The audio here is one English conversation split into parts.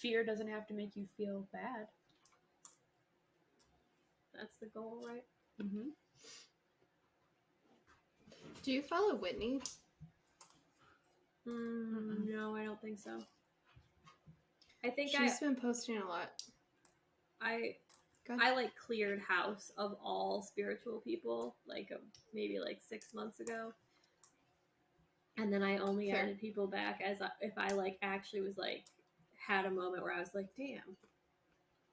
fear doesn't have to make you feel bad. That's the goal, right? Mm-hmm. Do you follow Whitney? No, I don't think so. I think she's been posting a lot. I like cleared house of all spiritual people like maybe like 6 months ago, and then I only added people back as if I like actually was like had a moment where I was like, damn,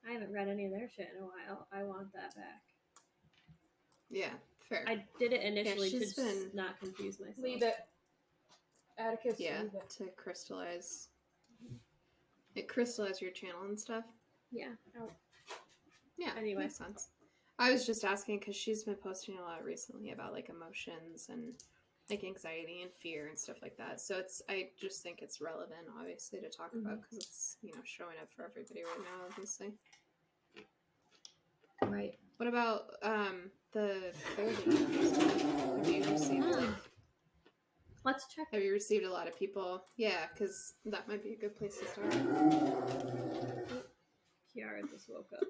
I haven't read any of their shit in a while. I want that back. Yeah, fair. I did it initially to just not confuse myself. Leave it. Atticus, yeah, leave it. to crystallize. It crystallized your channel and stuff. Yeah. Yeah, anyway. Makes sense. I was just asking because she's been posting a lot recently about like emotions and like anxiety and fear and stuff like that. So I just think it's relevant, obviously, to talk about because it's, showing up for everybody right now, obviously. Right. What about the have you received Let's check. Have you received a lot of people? Yeah, because that might be a good place to start. Kiara just woke up.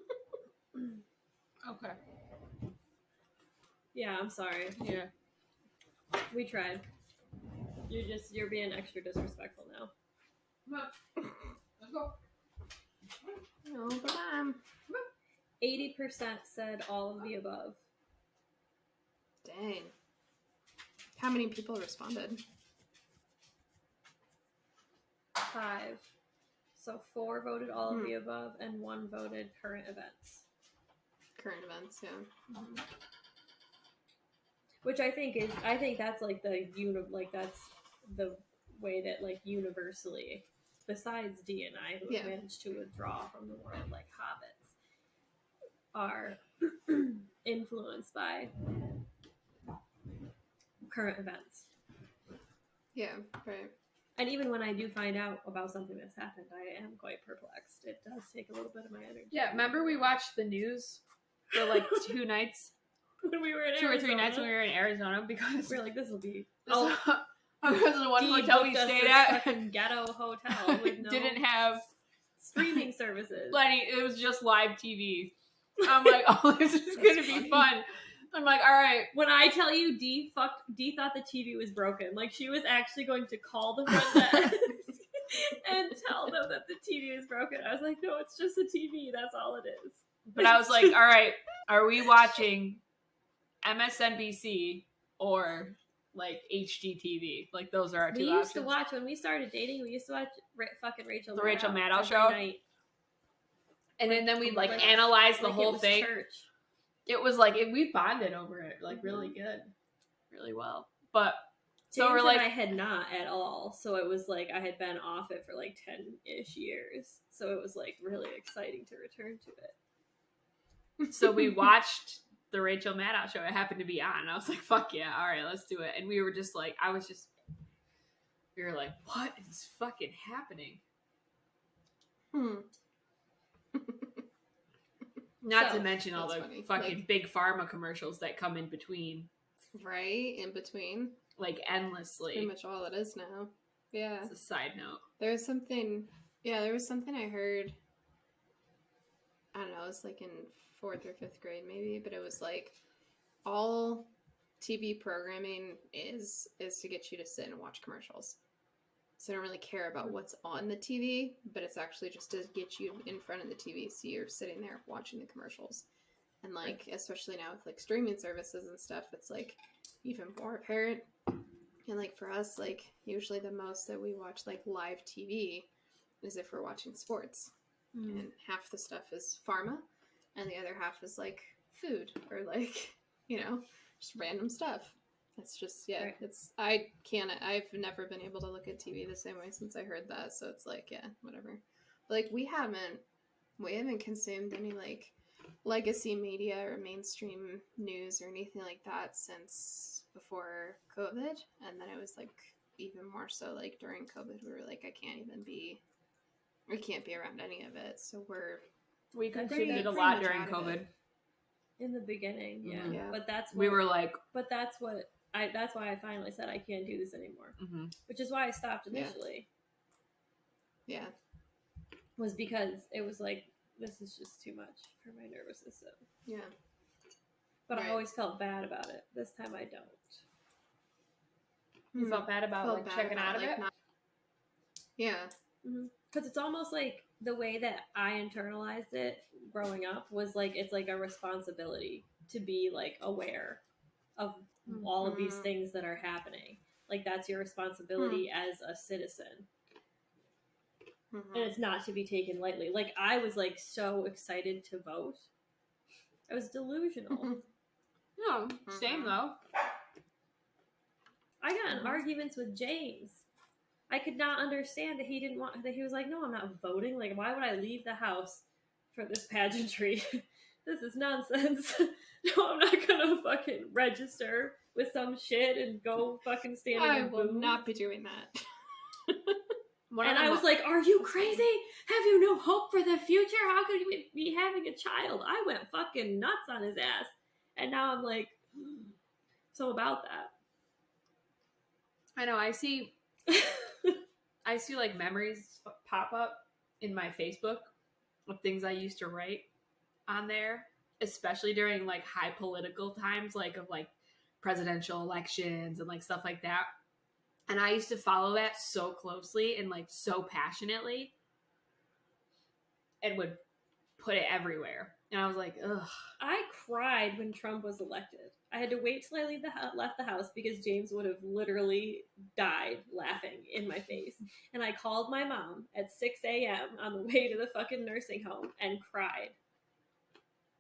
Okay. Yeah, I'm sorry. Yeah. We tried. You're being extra disrespectful now. Come on. Let's go. No, but 80% said all of the above. Dang. How many people responded? 5. So 4 voted all of the above, and 1 voted current events. Current events, yeah. Mm-hmm. Which I think that's like that's the way that like universally, besides D and I, who have managed to withdraw from the world like hobbits, are influenced by current events. Yeah, right. And even when I do find out about something that's happened, I am quite perplexed. It does take a little bit of my energy. Yeah, remember we watched the news for like 2 nights? When we were in 2 or 3 nights when we were in Arizona because we're like, this will be... Oh, because the one hotel we stayed at, fucking ghetto hotel with no didn't have streaming services. It was just live TV. I'm like, oh, this is gonna be fun. I'm like, all right. When I tell you, D thought the TV was broken. Like, she was actually going to call the front desk and tell them that the TV was broken. I was like, no, it's just a TV. That's all it is. But I was like, all right, are we watching MSNBC or like HGTV? Like, those are our 2 options. We used to watch, when we started dating, we used to watch fucking Rachel The Maddow. Rachel Maddow show. Night. And then we'd like analyze the whole thing. Church. It was like, we bonded over it, like really good, really well. But James so we're like, and I had not at all. So it was like I had been off it for like 10-ish years. So it was like really exciting to return to it. So we watched the Rachel Maddow show. It happened to be on. And I was like, fuck yeah, all right, let's do it. And we were just like, we were like, what is fucking happening? Not to mention all the fucking big pharma commercials that come in between. Right? In between. Like, endlessly. Pretty much all it is now. Yeah. It's a side note. There was something I heard, I don't know, it was like in 4th or 5th grade maybe, but it was like, all TV programming is to get you to sit and watch commercials. So I don't really care about what's on the TV, but it's actually just to get you in front of the TV so you're sitting there watching the commercials. And like, especially now with like streaming services and stuff, it's like even more apparent. And like for us, like usually the most that we watch like live TV is if we're watching sports. And half the stuff is pharma and the other half is like food or like, just random stuff. It's just, yeah, right. I've never been able to look at TV the same way since I heard that. So it's like, yeah, whatever. But like we haven't consumed any like legacy media or mainstream news or anything like that since before COVID. And then it was like even more so like during COVID, we were like, I can't be around any of it. So we consumed it a lot during COVID. In the beginning, yeah. But that's why I finally said I can't do this anymore. Which is why I stopped initially. Yeah. was because it was like, this is just too much for my nervous system. Yeah. But I always felt bad about it. This time I don't. You felt bad about checking out of it? Yeah. Because it's almost like the way that I internalized it growing up was like, it's like a responsibility to be like aware of all of these things that are happening. Like that's your responsibility as a citizen. And it's not to be taken lightly. Like I was like so excited to vote. I was delusional. No, same though. I got in arguments with James. I could not understand that he didn't want, that he was like, no, I'm not voting. Like, why would I leave the house for this pageantry? This is nonsense. No, I'm not gonna fucking register with some shit and go fucking stand in a booth. I will not be doing that. And I was like, are you crazy? Have you no hope for the future? How could you be having a child? I went fucking nuts on his ass. And now I'm like, so about that. I know, I see like memories pop up in my Facebook of things I used to write on there, especially during like high political times, like of like presidential elections and like stuff like that. And I used to follow that so closely and like so passionately and would put it everywhere. And I was like, ugh. I cried when Trump was elected. I had to wait till I left the house because James would have literally died laughing in my face. And I called my mom at 6 a.m. on the way to the fucking nursing home and cried.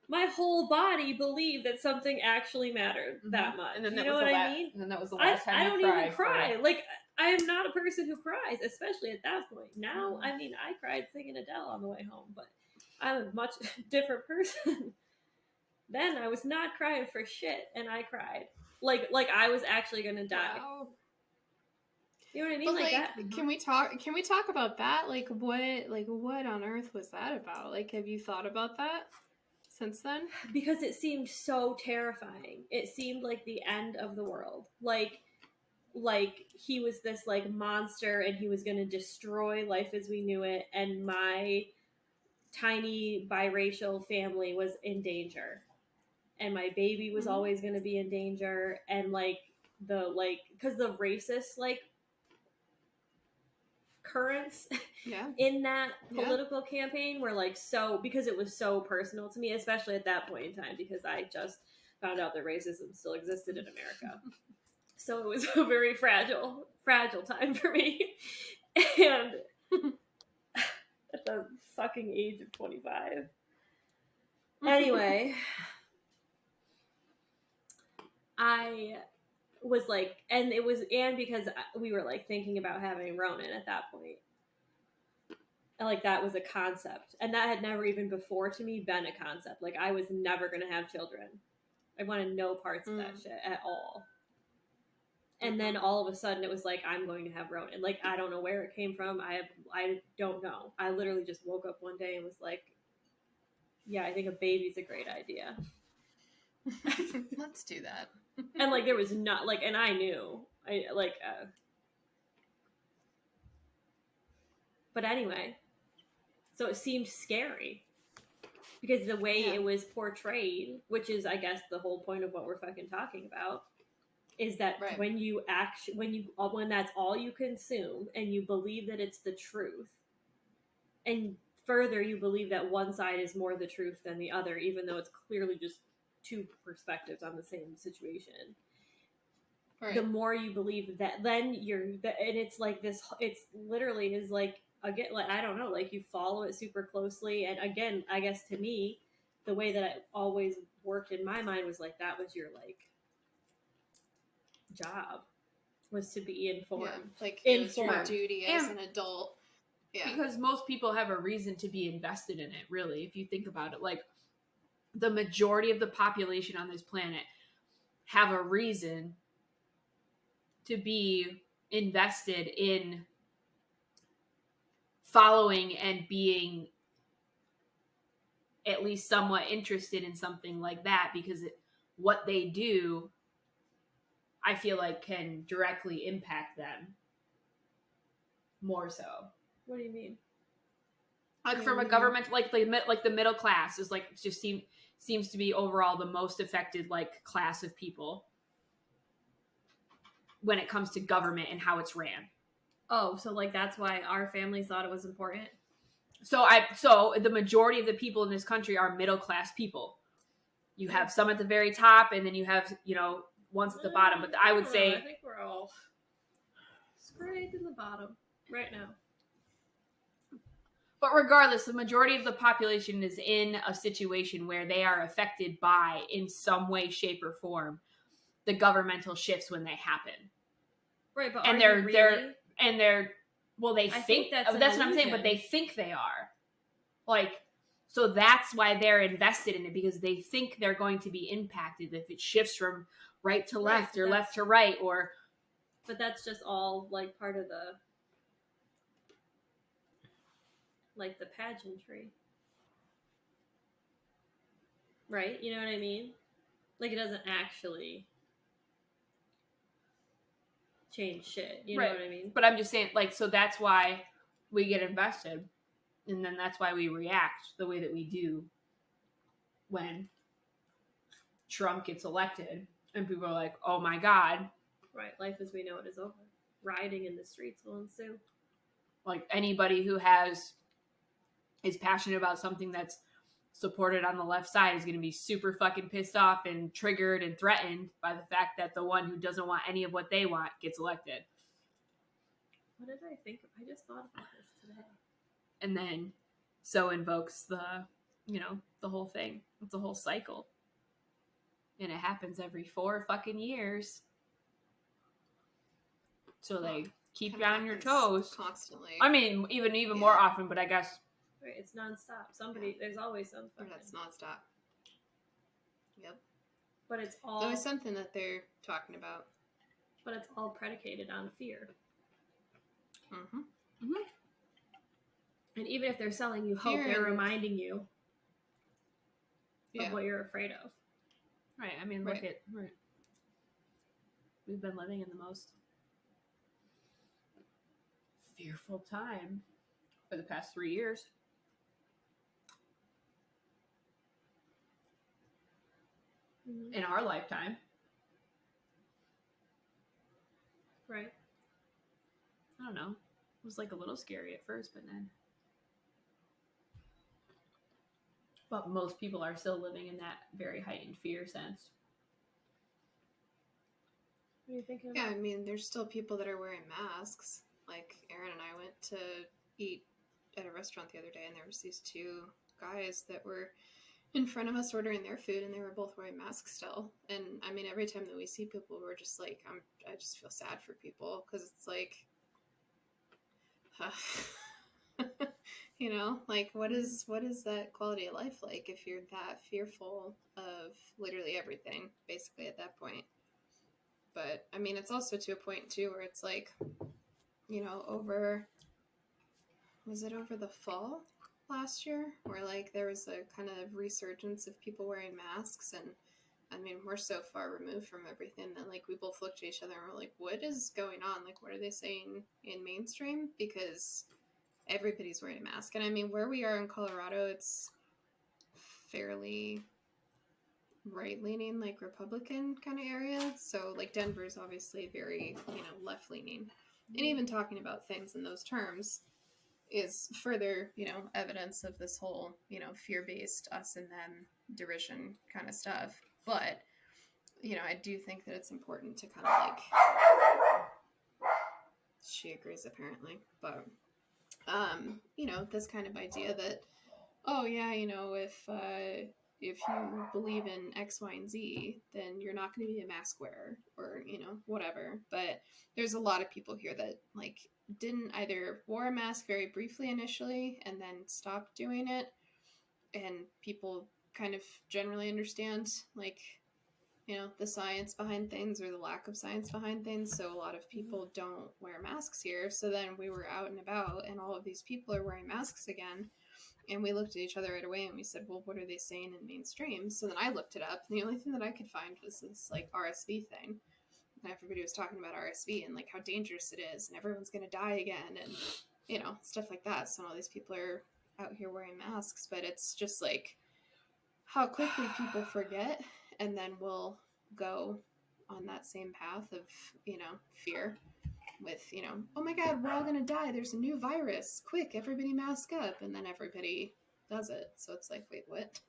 My whole body believed that something actually mattered that much. And then you know what I mean? And then that was the last time I don't even cry. Like, I am not a person who cries, especially at that point. Now, I mean, I cried singing Adele on the way home, but I'm a much different person. Then I was not crying for shit, and I cried. Like I was actually gonna die. Wow. You know what I mean? But like that. Can we talk about that? Like what on earth was that about? Like, have you thought about that since then? Because it seemed so terrifying. It seemed like the end of the world. Like he was this like monster and he was going to destroy life as we knew it, and my tiny biracial family was in danger, and my baby was always going to be in danger, and because the racist like currents in that political campaign were like so, because it was so personal to me, especially at that point in time, because I just found out that racism still existed in America. So it was a very fragile time for me. And at the fucking age of 25. Anyway, I was like, and because we were like thinking about having Ronan at that point. And like that was a concept. And that had never even before to me been a concept. Like I was never going to have children. I wanted no parts of that shit at all. And then all of a sudden it was like, I'm going to have Ronan. Like, I don't know where it came from. I don't know. I literally just woke up one day and was like, yeah, I think a baby's a great idea. Let's do that. And like, there was not like, and I knew but anyway, so it seemed scary because the way it was portrayed, which is, I guess, the whole point of what we're fucking talking about, is that when that's all you consume and you believe that it's the truth, and further you believe that one side is more the truth than the other, even though it's clearly just two perspectives on the same situation. Right. The more you believe that, then and it's like this. It's literally is like, again, like I don't know, like you follow it super closely, and again, I guess to me, the way that it always worked in my mind was like that was your like job, was to be informed. Yeah, like it was your duty as an adult. Yeah. Because most people have a reason to be invested in it, really, if you think about it. Like, the majority of the population on this planet have a reason to be invested in following and being at least somewhat interested in something like that, because what they do, I feel like, can directly impact them more so. What do you mean? Like from a government, like the middle class is like just seems to be overall the most affected like class of people when it comes to government and how it's ran. Oh, so like that's why our families thought it was important. So the majority of the people in this country are middle class people. You have some at the very top, and then you have ones at the bottom. But I would say I think we're all scraping the bottom right now. But regardless, the majority of the population is in a situation where they are affected by, in some way, shape, or form, the governmental shifts when they happen. Right, but and they're well, they think that's what I'm saying, but they think they are. Like, so that's why they're invested in it, because they think they're going to be impacted if it shifts from right to left or left to right, or. But that's just all like part of the pageantry. Right? You know what I mean? Like, it doesn't actually change shit. You know what I mean? But I'm just saying, like, so that's why we get invested. And then that's why we react the way that we do when Trump gets elected. And people are like, oh my God. Right. Life as we know it is over. Rioting in the streets will ensue. Like, anybody who is passionate about something that's supported on the left side is going to be super fucking pissed off and triggered and threatened by the fact that the one who doesn't want any of what they want gets elected. What did I think of? I just thought about this today. And then so invokes the whole thing. It's a whole cycle. And it happens every 4 fucking years. So they keep you on your toes. Constantly. I mean, even more often, but I guess. Right, it's nonstop. There's always something. That's nonstop. Yep. But it's all. There was something that they're talking about. But it's all predicated on fear. Mm-hmm. Mm-hmm. And even if they're selling you hope, they're reminding you of what you're afraid of. Right. I mean, look at we've been living in the most fearful time for the past 3 years. In our lifetime. Right. I don't know. It was like a little scary at first, but then. But most people are still living in that very heightened fear sense. What are you thinking about? Yeah, I mean, there's still people that are wearing masks. Like, Aaron and I went to eat at a restaurant the other day, and there was these 2 guys that were in front of us ordering their food, and they were both wearing masks still. And I mean, every time that we see people, we're just like, I just feel sad for people, because it's like, like what is that quality of life like if you're that fearful of literally everything, basically, at that point? But I mean, it's also to a point too where it's like, was it over the fall last year where like there was a kind of resurgence of people wearing masks, and I mean, we're so far removed from everything that like we both looked at each other and we're like, what is going on? Like, what are they saying in mainstream? Because everybody's wearing a mask. And I mean, where we are in Colorado, it's fairly right-leaning, like Republican kind of area. So like Denver's obviously very, left-leaning. And even talking about things in those terms is further, evidence of this whole, fear-based us and them derision kind of stuff. But, I do think that it's important to kind of like, she agrees apparently, but, this kind of idea that, oh yeah, if you believe in X, Y, and Z, then you're not going to be a mask wearer or, whatever. But there's a lot of people here that like didn't either wore a mask very briefly initially and then stopped doing it. And people kind of generally understand like, the science behind things or the lack of science behind things. So a lot of people don't wear masks here. So then we were out and about and all of these people are wearing masks again. And we looked at each other right away and we said, well, what are they saying in mainstream? So then I looked it up, and the only thing that I could find was this like RSV thing. And everybody was talking about RSV and like how dangerous it is and everyone's going to die again and, stuff like that. So all these people are out here wearing masks, but it's just like how quickly people forget and then we'll go on that same path of, fear with, oh my God, we're all going to die. There's a new virus. Quick, everybody mask up. And then everybody does it. So it's like, wait, what?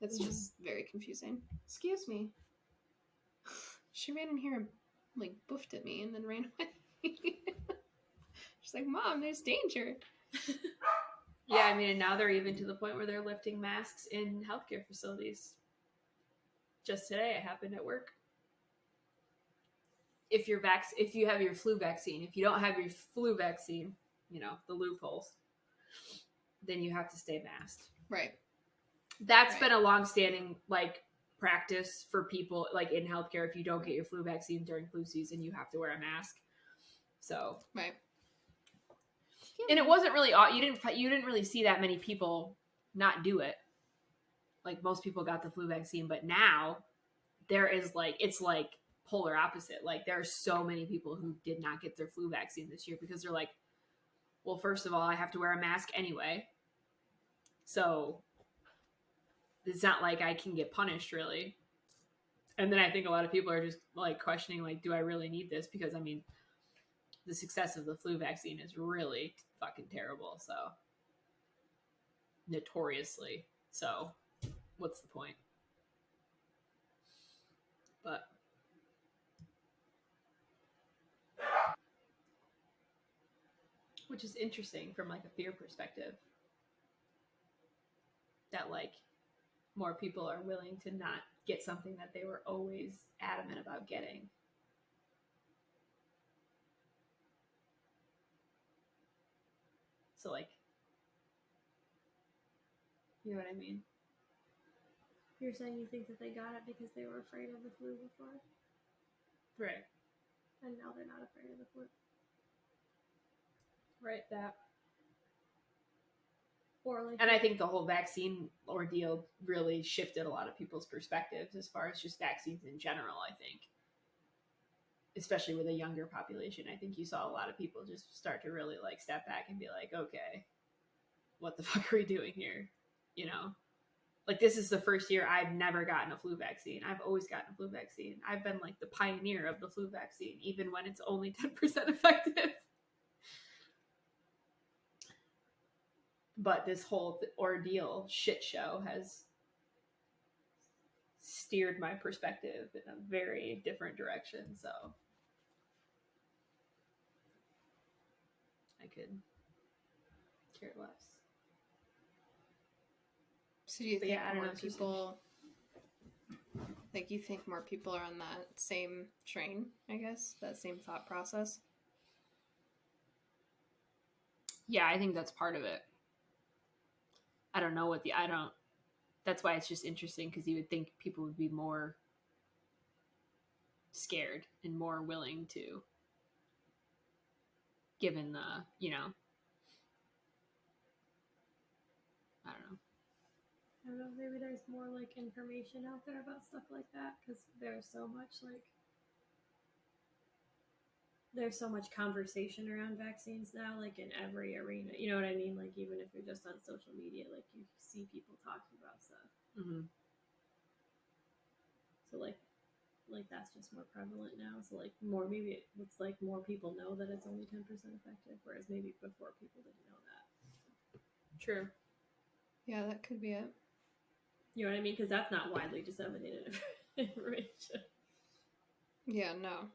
It's just very confusing. Excuse me. She ran in here and like boofed at me and then ran away. She's like, Mom, there's danger. Yeah, I mean, and now they're even to the point where they're lifting masks in healthcare facilities. Just today, it happened at work. If you have your flu vaccine, if you don't have your flu vaccine, the loopholes, then you have to stay masked. Right. That's been a long-standing practice for people in healthcare. If you don't get your flu vaccine during flu season, you have to wear a mask. So right. And it wasn't really you didn't really see that many people not do it. Like most people got the flu vaccine, but now there is it's polar opposite. Like there are so many people who did not get their flu vaccine this year because they're like, well, first of all, I have to wear a mask anyway. So it's not like I can get punished really. And then I think a lot of people are just questioning do I really need this? Because I mean, the success of the flu vaccine is really fucking terrible. So notoriously. So what's the point? But which is interesting from a fear perspective. That more people are willing to not get something that they were always adamant about getting. So you know what I mean? You're saying you think that they got it because they were afraid of the flu before? Right. And now they're not afraid of the flu. Right, that. Or and I think the whole vaccine ordeal really shifted a lot of people's perspectives as far as just vaccines in general, I think. Especially with a younger population. I think you saw a lot of people just start to really step back and be like, okay, what the fuck are we doing here? This is the first year I've never gotten a flu vaccine. I've always gotten a flu vaccine. I've been the pioneer of the flu vaccine, even when it's only 10% effective. But this whole ordeal shit show has steered my perspective in a very different direction. So I could care less. So do you think more people, you think more people are on that same train, I guess? That same thought process? Yeah, I think that's part of it. I don't know that's why it's just interesting because you would think people would be more scared and more willing to, given the, I don't know, maybe there's more information out there about stuff like that because there's so much there's so much conversation around vaccines now, in every arena. You know what I mean? Even if you're just on social media, you see people talking about stuff. Mm-hmm. So that's just more prevalent now. So more, maybe it's more people know that it's only 10% effective, whereas maybe before people didn't know that. True. Yeah, that could be it. You know what I mean? Because that's not widely disseminated information. Yeah, no.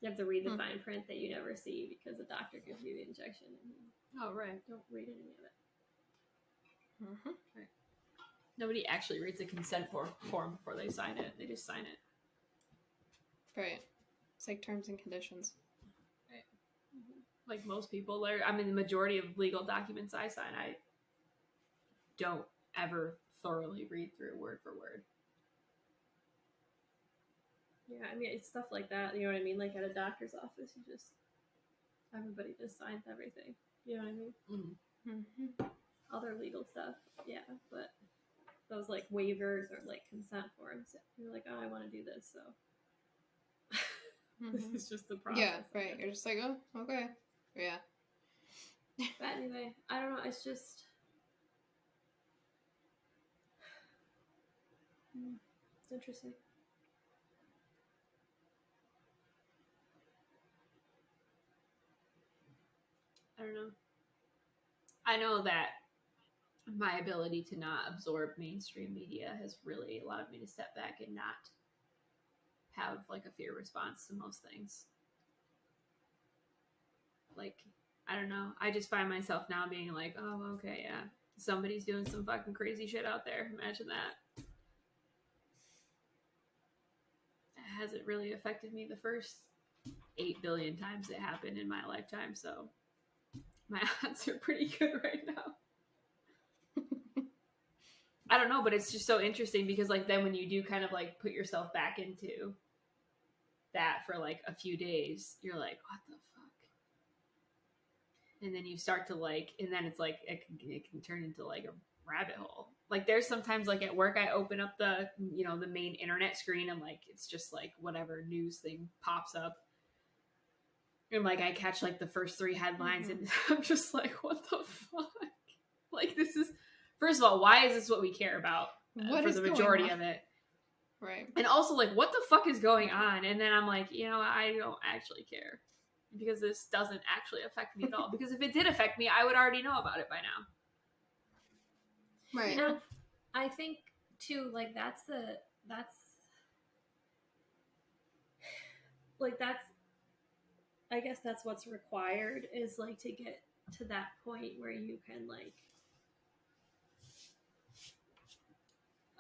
You have to read the fine print that you never see because the doctor gives you the injection. Oh, right. Don't read any of it. Mm-hmm. Right. Nobody actually reads the consent form before they sign it. They just sign it. Right. It's terms and conditions. Right. Mm-hmm. Most people, the majority of legal documents I sign, I don't ever thoroughly read through word for word. Yeah, I mean, it's stuff like that. You know what I mean? At a doctor's office, everybody just signs everything. You know what I mean? Mm-hmm. Mm-hmm. Other legal stuff, yeah, but those waivers or consent forms, you're oh, I want to do this, so this is just the process. Yeah, right. You're just oh, okay, yeah. But anyway, I don't know. It's just it's interesting. I don't know. I know that my ability to not absorb mainstream media has really allowed me to step back and not have like a fear response to most things. Like, I don't know. I just find myself now being like, oh, okay, yeah. Somebody's doing some fucking crazy shit out there. Imagine that. It hasn't really affected me the first 8 billion times it happened in my lifetime, so my odds are pretty good right now. I don't know, but it's just so interesting because like then when you do kind of like put yourself back into that for like a few days, you're like, what the fuck? And then you start to like, and then it's like it can turn into like a rabbit hole. Like there's sometimes like at work I open up the the main internet screen and like it's just like whatever news thing pops up. And like I catch like the first 3 headlines and I'm just like, what the fuck? Like this is, first of all, why is this what we care about for the majority of it? Right. And also like, what the fuck is going on? And then I'm like, I don't actually care because this doesn't actually affect me at all. Because if it did affect me, I would already know about it by now. Right. And I think too, like that's I guess that's what's required is like to get to that point where you can like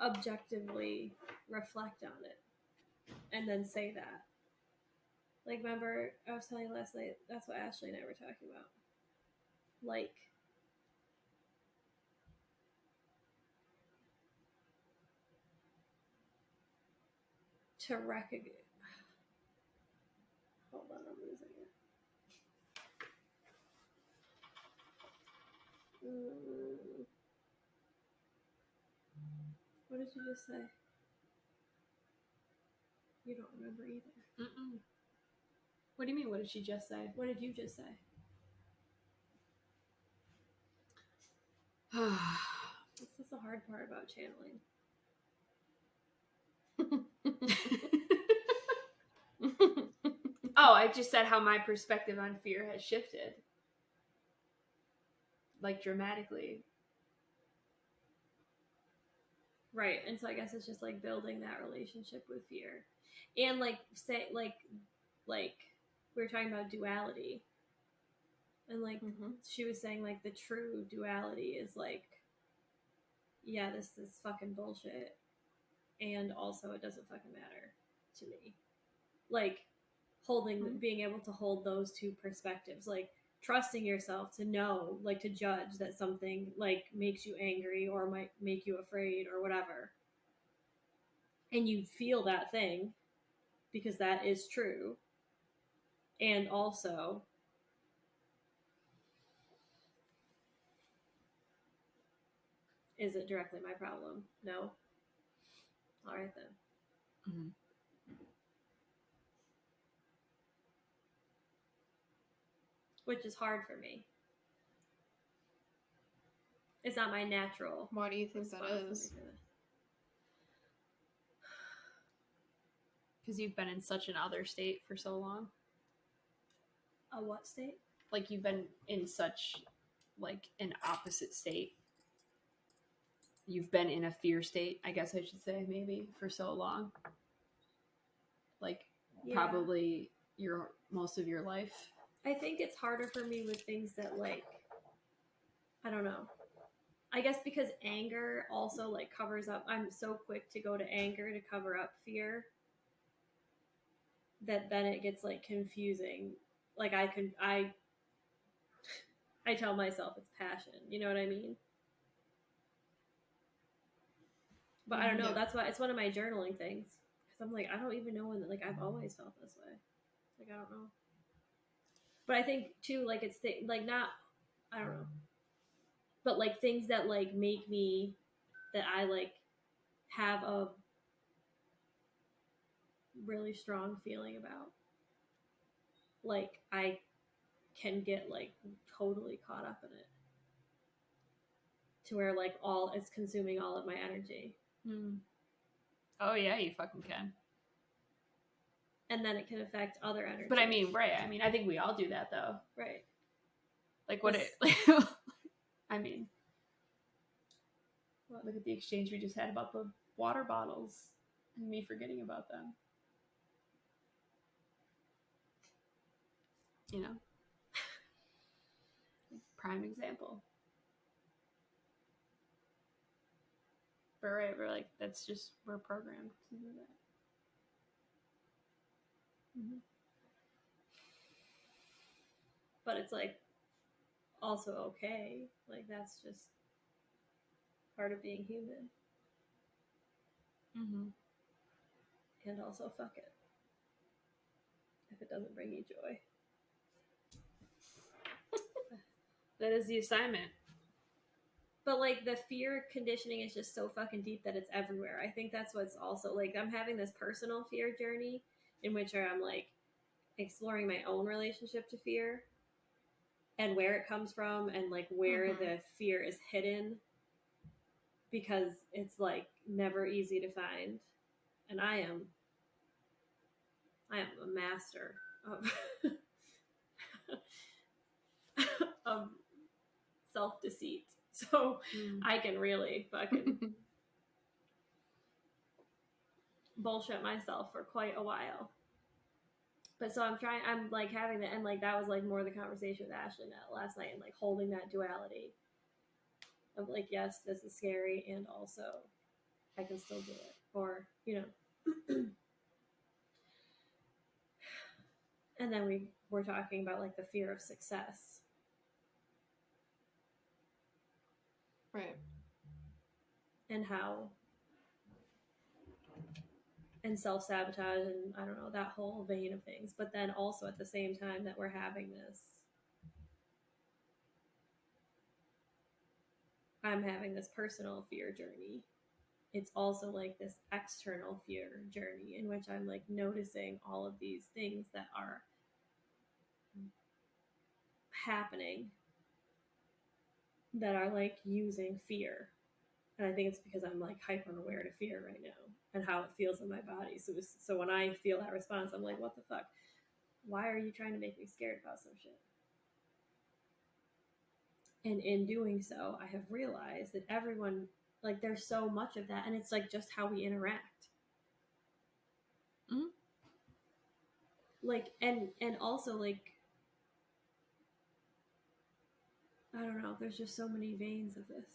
objectively reflect on it and then say that. Like, remember, I was telling you last night, that's what Ashley and I were talking about. Like, to recognize. Hold on, I'm losing it. What did you just say? You don't remember either. Mm-mm. What do you mean? What did she just say? What did you just say? This is the hard part about channeling. Oh, I just said how my perspective on fear has shifted. Like dramatically. Right. And so I guess it's just like building that relationship with fear. And like say like we were talking about duality. And like she was saying like the true duality is like, yeah, this is fucking bullshit. And also it doesn't fucking matter to me. Like being able to hold those two perspectives, like trusting yourself to know, like to judge that something like makes you angry or might make you afraid or whatever. And you feel that thing because that is true. And also, is it directly my problem? No. All right then. Mm-hmm. Which is hard for me. It's not my natural. Why do you think that is? Because you've been in such an other state for so long. A what state? Like you've been in such like an opposite state. You've been in a fear state, I guess I should say, maybe for so long. Like probably most of your life. I think it's harder for me with things that like, I don't know. I guess because anger also like covers up. I'm so quick to go to anger to cover up fear that then it gets like confusing. Like I tell myself it's passion. You know what I mean? But I don't know. That's why it's one of my journaling things. Because I'm like, I don't even know when. Like I've always felt this way. Like I don't know. But I think too, like it's like not. I don't know. But like things that like make me that I like have a really strong feeling about. Like I can get like totally caught up in it to where like it's consuming all of my energy. Oh yeah, you fucking can. And then it can affect other energy. But I mean, right. I mean, I think we all do that though. Right. Like what it I mean, look at the exchange we just had about the water bottles and me forgetting about them. You know? Prime example. But right, we're like, we're programmed to do that. But it's like also okay. Like that's just part of being human. And also fuck it. If it doesn't bring you joy. That is the assignment. But like the fear conditioning is just so fucking deep that it's everywhere. I think that's what's also like I'm having this personal fear journey in which I'm like exploring my own relationship to fear and where it comes from and like where the fear is hidden, because it's like never easy to find. And I am a master of self-deceit. So I can really fucking bullshit myself for quite a while. But so I'm like having that, and like that was like more the conversation with Ashley last night, and like holding that duality of like, yes, this is scary, and also I can still do it, or you know. And then we were talking about like the fear of success, right? And how, and self-sabotage, and I don't know, that whole vein of things. But then also at the same time that we're having this, I'm having this personal fear journey. It's also like this external fear journey in which I'm like noticing all of these things that are happening that are like using fear. And I think it's because I'm like hyper aware to fear right now and how it feels in my body. So when I feel that response, I'm like, what the fuck? Why are you trying to make me scared about some shit? And in doing so, I have realized that everyone, like, there's so much of that, and it's like just how we interact. Like, and also like, I don't know, there's just so many veins of this.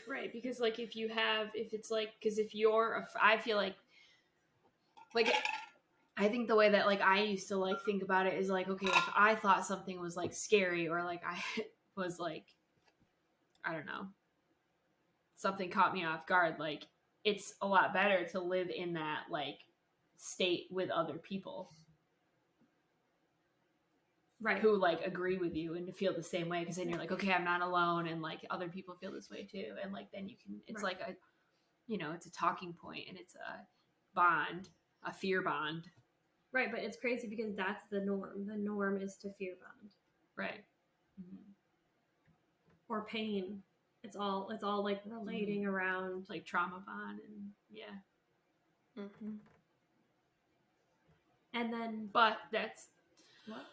Right, because like if it's like, because if I feel like I think the way that like I used to like think about it is like, okay, if I thought something was like scary, or like I was like, I don't know, something caught me off guard, like it's a lot better to live in that like state with other people, right, who like agree with you and to feel the same way, because then you're like, okay, I'm not alone, and like other people feel this way too, and like then you can, it's like a, you know, it's a talking point, and it's a bond, a fear bond. Right, but it's crazy because that's the norm. The norm is to fear bond. Right. Or pain. It's all like relating around like trauma bond, and yeah. And then, but that's what?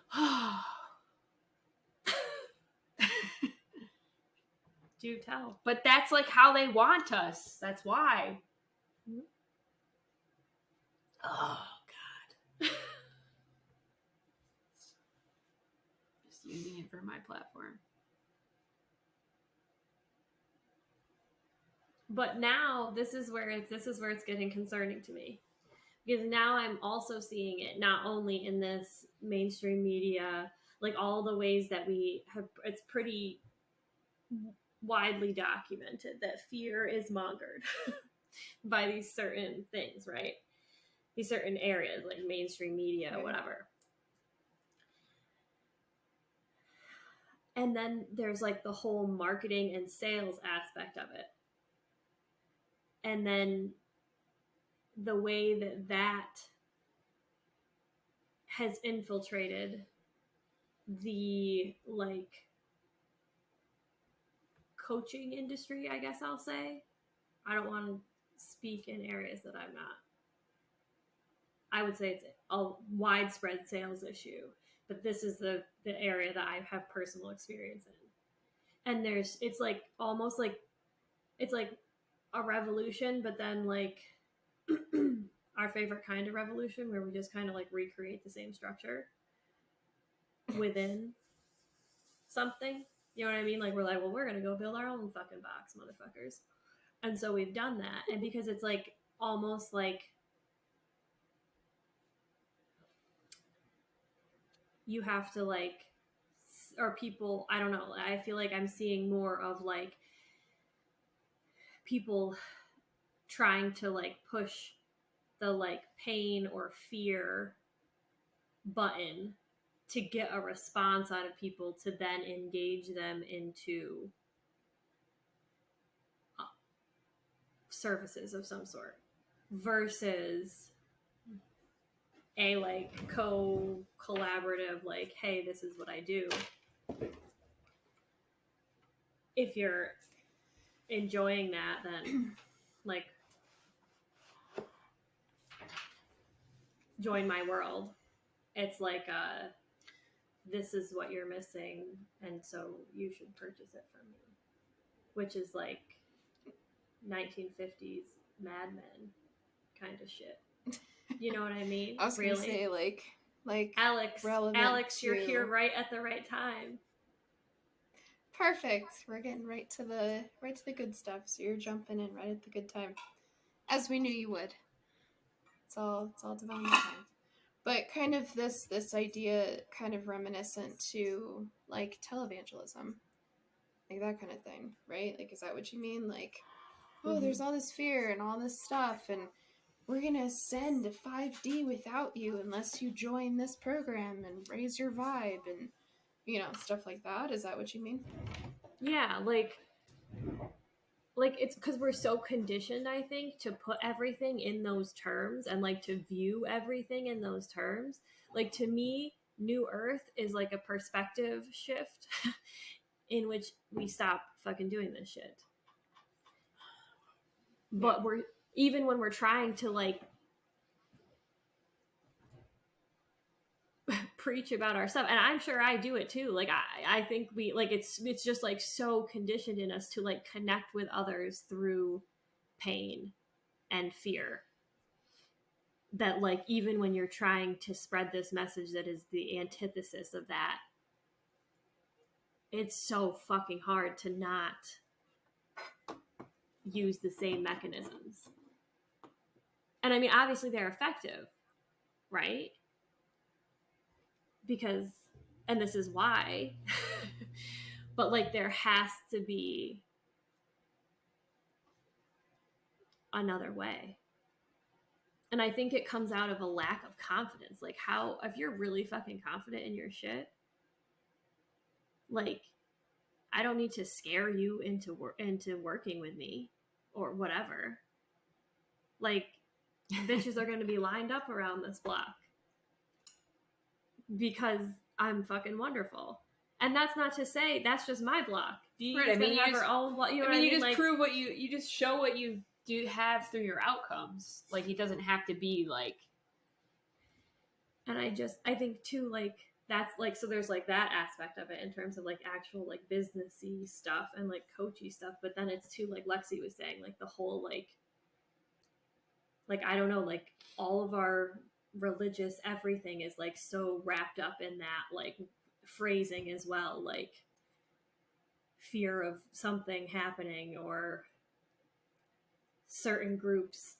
Do tell. But that's like how they want us. That's why. Oh God. Just using it for my platform. But now this is where it's getting concerning to me, because now I'm also seeing it not only in this mainstream media, like all the ways that we have. It's pretty widely documented that fear is mongered by these certain things, right? These certain areas like mainstream media, whatever. And then there's like the whole marketing and sales aspect of it. And then the way that has infiltrated the like coaching industry, I guess I'll say. I don't want to speak in areas that I'm not. I would say it's a widespread sales issue, but this is the area that I have personal experience in. And it's like almost like it's like a revolution, but then like our favorite kind of revolution where we just kind of like recreate the same structure within something. You know what I mean? Like we're like, well, we're gonna go build our own fucking box, motherfuckers. And so we've done that. And because it's like almost like you have to like, or people, I don't know, I feel like I'm seeing more of like people trying to like push the like pain or fear button to get a response out of people to then engage them into services of some sort versus a like collaborative like, hey, this is what I do. If you're enjoying that, then like join my world. It's like this is what you're missing, and so you should purchase it from me, which is like 1950s Mad Men kind of shit. You know what I mean? I was really? Gonna say like Alex, you're here right at the right time. Perfect. We're getting right to the good stuff. So you're jumping in right at the good time, as we knew you would. It's all divine time. But kind of this idea, kind of reminiscent to like televangelism, like that kind of thing, right? Like, is that what you mean? Like, oh, there's all this fear and all this stuff, and we're gonna send a 5D without you unless you join this program and raise your vibe and stuff like that. Is that what you mean? Yeah, like it's because we're so conditioned, I think, to put everything in those terms and like to view everything in those terms. Like to me, New Earth is like a perspective shift in which we stop fucking doing this shit. But we're even when we're trying to like preach about our stuff, and I'm sure I do it too. Like I think we like it's just like so conditioned in us to like connect with others through pain and fear that like even when you're trying to spread this message that is the antithesis of that, it's so fucking hard to not use the same mechanisms. And I mean, obviously they're effective, right? Because, and this is why, but like there has to be another way. And I think it comes out of a lack of confidence. Like how, if you're really fucking confident in your shit, like I don't need to scare you into working with me or whatever. Like bitches are going to be lined up around this block because I'm fucking wonderful. And that's not to say that's just my block. Right. I mean, you have just, her own block. You know I mean, you just like, prove what you just show what you do have through your outcomes. Like it doesn't have to be like. And I think too, like that's like, so there's like that aspect of it in terms of like actual like businessy stuff and like coachy stuff. But then it's too, like Lexi was saying, like the whole like I don't know, like all of our religious everything is like so wrapped up in that like phrasing as well, like fear of something happening or certain groups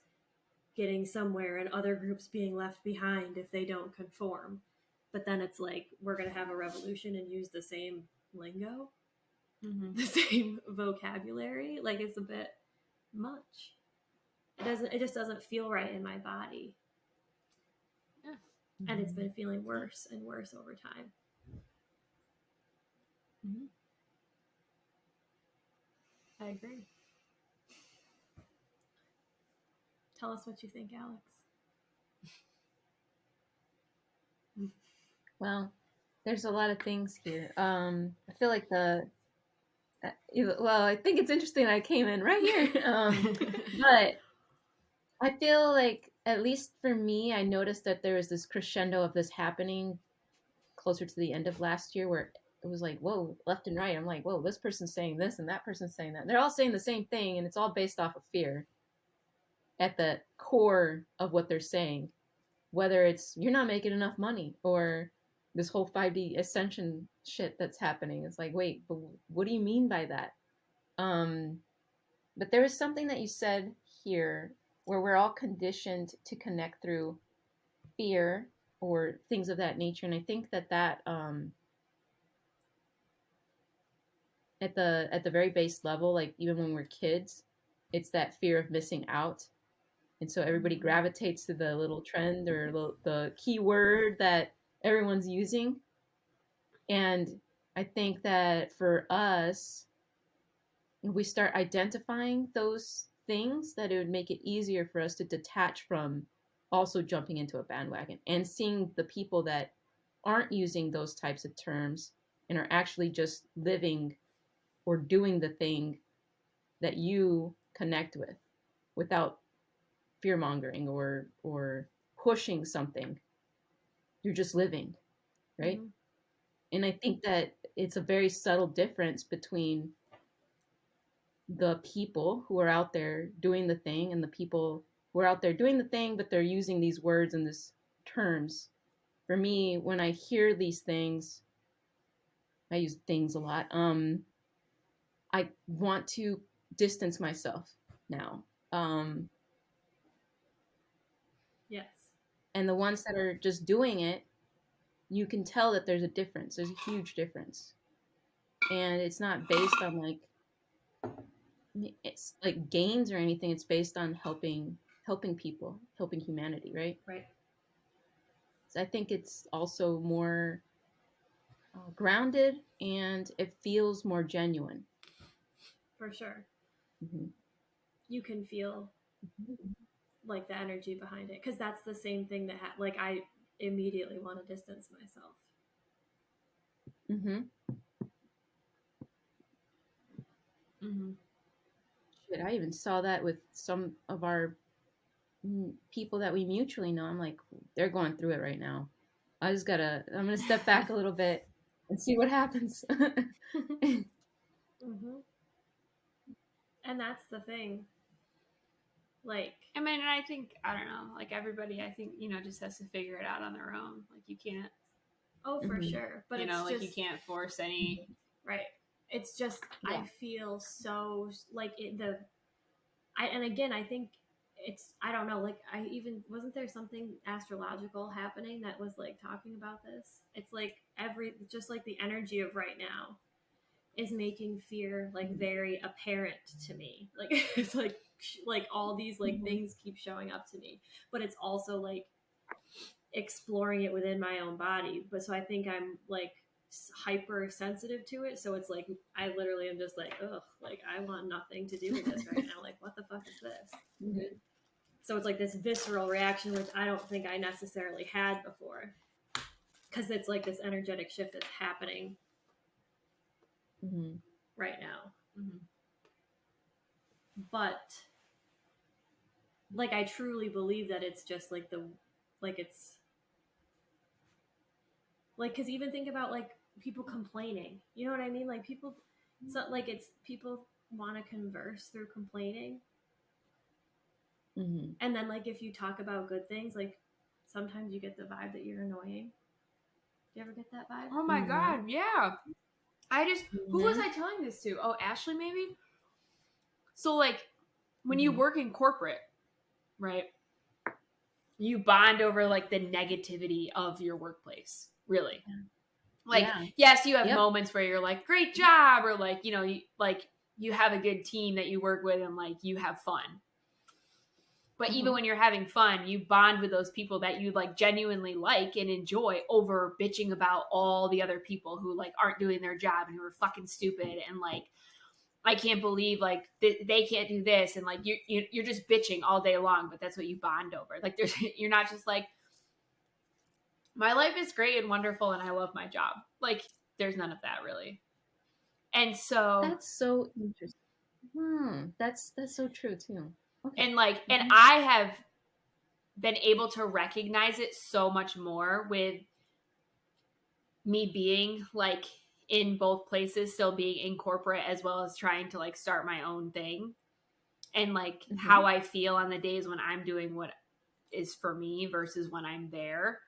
getting somewhere and other groups being left behind if they don't conform. But then it's like we're going to have a revolution and use the same lingo, the same vocabulary. Like it's a bit much. It just doesn't feel right in my body. Yeah. And it's been feeling worse and worse over time. I agree. Tell us what you think, Alex. Well, there's a lot of things here. I feel like the well, I think it's interesting I came in right here. But I feel like, at least for me, I noticed that there was this crescendo of this happening closer to the end of last year where it was like, whoa, left and right. I'm like, whoa, this person's saying this and that person's saying that. And they're all saying the same thing, and it's all based off of fear at the core of what they're saying. Whether it's you're not making enough money or this whole 5D ascension shit that's happening. It's like, wait, but what do you mean by that? But there was something that you said here where we're all conditioned to connect through fear or things of that nature. And I think that at the very base level, like even when we're kids, it's that fear of missing out. And so everybody gravitates to the little trend or the keyword that everyone's using. And I think that for us, if we start identifying those things, that it would make it easier for us to detach from also jumping into a bandwagon and seeing the people that aren't using those types of terms and are actually just living or doing the thing that you connect with without fear mongering or pushing something. You're just living, right? Mm-hmm. And I think that it's a very subtle difference between the people who are out there doing the thing and the people who are out there doing the thing, but they're using these words and these terms. For me, when I hear these things, I use things a lot. I want to distance myself now. Yes. And the ones that are just doing it, you can tell that there's a difference. There's a huge difference. And it's not based on it's like gains or anything. It's based on helping people, helping humanity, right? Right. So I think it's also more grounded and it feels more genuine. For sure. Mm-hmm. You can feel like the energy behind it, because that's the same thing that like I immediately want to distance myself. Mm-hmm. Mm-hmm. Shit, I even saw that with some of our people that we mutually know. I'm like, they're going through it right now. I'm gonna step back a little bit and see what happens. Mm-hmm. And that's the thing. Like, I mean, and I think, I don't know, like everybody, I think, just has to figure it out on their own. Like you can't. Oh, for sure. But it's like just, you can't force any. Right. It's just, yeah. I feel so like and again, I think I don't know, like wasn't there something astrological happening that was like talking about this? It's like just like the energy of right now is making fear like very apparent to me. Like it's like all these like things keep showing up to me, but it's also like exploring it within my own body. But so I think I'm like hyper sensitive to it, so it's like I literally am just like, ugh, like I want nothing to do with this right now. Like what the fuck is this? Mm-hmm. So it's like this visceral reaction, which I don't think I necessarily had before, because it's like this energetic shift that's happening right now. Mm-hmm. But like I truly believe that it's just like it's like, because even think about like people complaining, you know what I mean? Like people, so like it's people want to converse through complaining. Mm-hmm. And then like if you talk about good things, like sometimes you get the vibe that you're annoying. Do you ever get that vibe? Oh my God, yeah. Who was I telling this to? Oh, Ashley maybe? So like when you work in corporate, right? You bond over like the negativity of your workplace, really. Yeah. Like, yes, you have moments where you're like, great job, or like, you have a good team that you work with and like you have fun. But even when you're having fun, you bond with those people that you like genuinely like and enjoy over bitching about all the other people who like aren't doing their job and who are fucking stupid and like, I can't believe like they can't do this, and like you're just bitching all day long, but that's what you bond over. Like you're not just like, my life is great and wonderful and I love my job. Like there's none of that really. And so that's so interesting. That's so true too. Okay. And like, and I have been able to recognize it so much more with me being like in both places, still being in corporate as well as trying to like start my own thing, and like how I feel on the days when I'm doing what is for me versus when I'm there.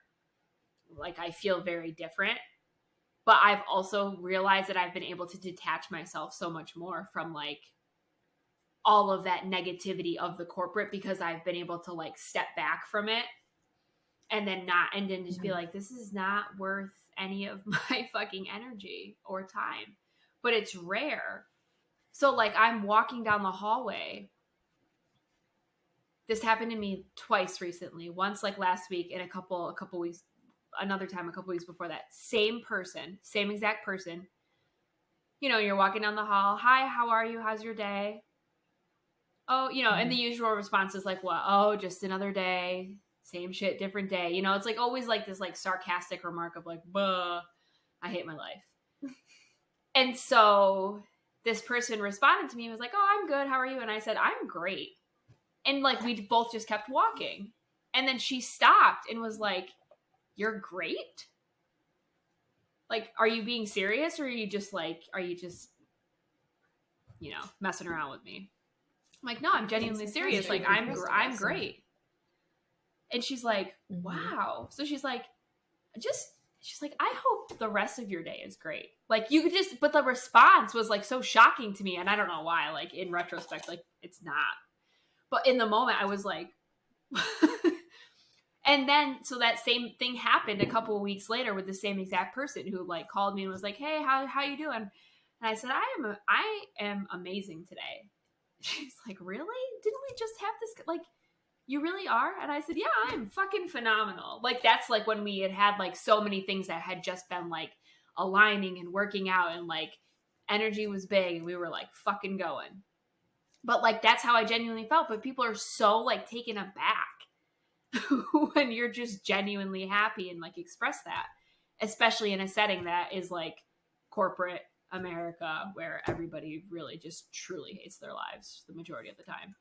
Like I feel very different, but I've also realized that I've been able to detach myself so much more from like all of that negativity of the corporate, because I've been able to like step back from it and then just be like, this is not worth any of my fucking energy or time. But it's rare. So like I'm walking down the hallway. This happened to me twice recently. Once like last week, and a couple weeks, another time a couple weeks before that. Same person, same exact person. You know, you're walking down the hall. Hi, how are you? How's your day? Oh, you know, and the usual response is like, what? Oh, just another day. Same shit, different day. You know, it's like always like this like sarcastic remark of like, buh, I hate my life. And so this person responded to me and was like, oh, I'm good. How are you? And I said, I'm great. And like we both just kept walking. And then she stopped and was like, you're great? Like, are you being serious, or are you just, you know, messing around with me? I'm like, no, I'm genuinely serious. Like, I'm great. And she's like, wow. So she's like, I hope the rest of your day is great. Like, you could just, but the response was like so shocking to me. And I don't know why, like in retrospect, like it's not. But in the moment I was like, and then, so that same thing happened a couple of weeks later with the same exact person who like called me and was like, hey, how you doing? And I said, I am amazing today. She's like, really? Didn't we just have this? Like, you really are? And I said, yeah, I'm fucking phenomenal. Like, that's like when we had like so many things that had just been like aligning and working out, and like energy was big and we were like fucking going. But like, that's how I genuinely felt. But people are so like taken aback when you're just genuinely happy and like express that, especially in a setting that is like corporate America, where everybody really just truly hates their lives the majority of the time.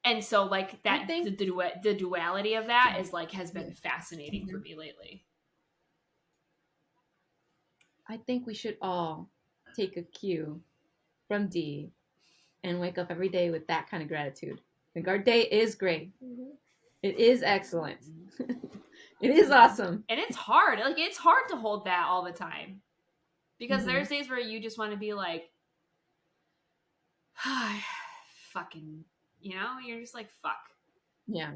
And so like that, the duality of that is like has been fascinating for me lately. I think we should all take a cue from Dee and wake up every day with that kind of gratitude. Like, our day is great. It is excellent. It is awesome. And it's hard. Like, it's hard to hold that all the time. Because there's days where you just want to be like, fucking, you know? You're just like, fuck. Yeah.